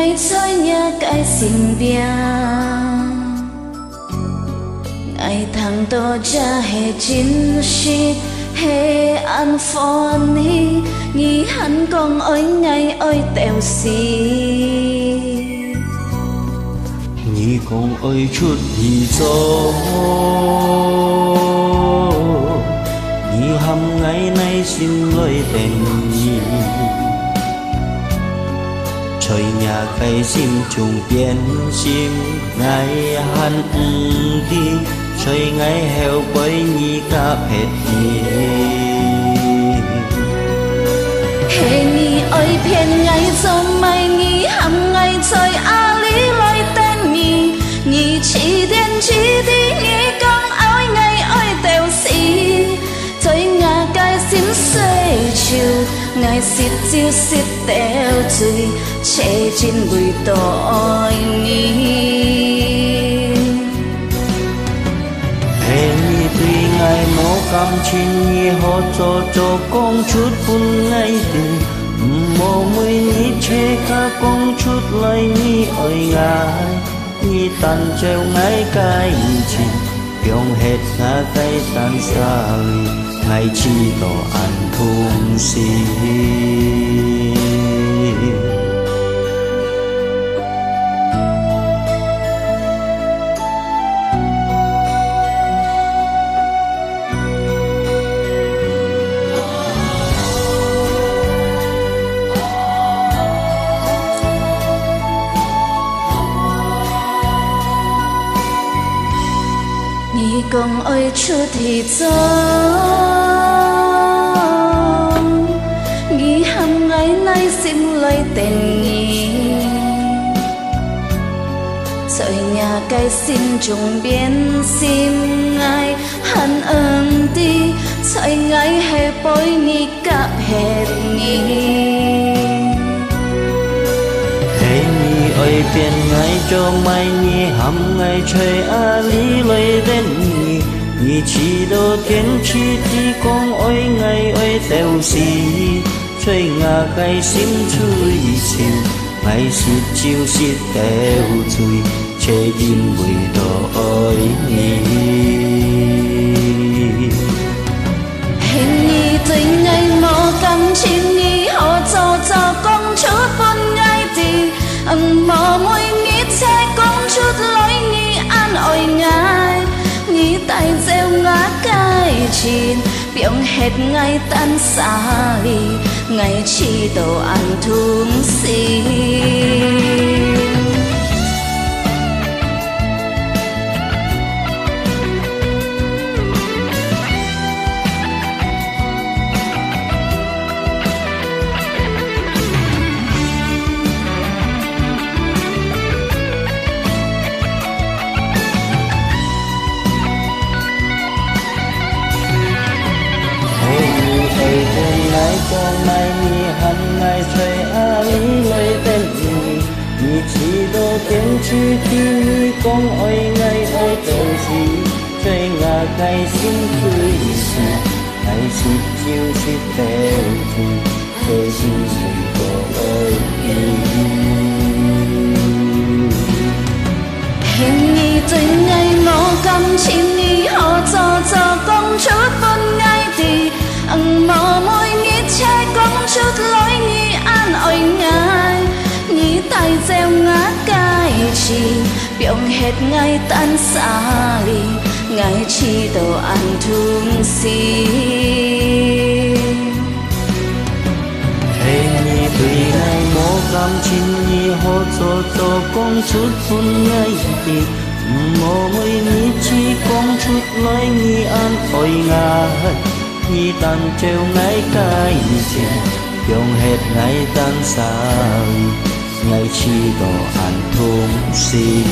ngày chơi nhà cái xin bia ngày thằng to cha hệ chín shi hệ ăn phòn hi nghĩ hắn con ơi ngày ơi tèo xì nghĩ con ơi chút thì gió nghĩ hầm ngày nay xin lỗi tình nhị trời nhà cây sim trùng biến sim ngày hắn đi trời ngày heo quấy nhị cả hết nhị hệ nhị ơi phiền ngày gió mây nhị hầm ngày trời a lý lôi tên nhị nhị chỉ điên chỉ đi nhị con ơi ngày ơi tèo xì trời nhà cái sim xoay chiều ngày xịt chiều xịt tèo chùi chế trên bụi tội nhị tuy ngày mô cam chín nhị họ cho con chút phun ngày tình mô mùi nhị chê cả con chút lời nhị ơi ngài nhị tàn treo ngay cái chín biong hết ngã cái tàn xa ngày chi tổ ăn thùng xì nhị con ơi chút thì gió nghĩ hằng ngày nay xin lời tên nhị trời nhà cái xin trùng biến sim ngày hắn ơn đi trời ngày hè bối nhị cặp hết nhị ơi phiền ngày cho mai nhị hầm ngày trời a lý lời đến nhị nhị chỉ đồ thiên chi thì con ơi ngày ơi tèo xì trời ngà cây sim chui chiều ngày xịt chiều xịt tèo chui chế đêm bụi đồ ơi nhị hình nhị tình ngày mò cầm chín nhị họ cho con chút buồn ngày thì mò môi nghĩ xe con chút lối nhị an ôi ngài nhị tay gieo ngã cái chín biếng hết ngày tan xa đi ngày chi đồ ăn thùng xì con mai nhị hằng ngày trời a lý lời tên nhị nhị chỉ đồ thiên chi thì nhị con ơi ngày ơi tèo gì trời ngà cây xin cười xì ngày xịt chiều xịt tèo thì trời xin gì cô ơi hình nhị tình ngày mò cầm chín nhị họ cho con chút buồn ngày thì mò môi nghĩ che con chút lối nhị an ôi ngài nhị tay gieo ngã cái chi biếng hết ngày tan xa đi ngày chi đồ ăn thùng xì nhị tùy ngày mô cam chín nhị họ cho con chút phun ngày thì mô môi nhị chi con chút lối nhị an ôi ngài nhị tan treo ngay cái chè dòng hết ngày tan xa ngày chi đồ ăn thùng xì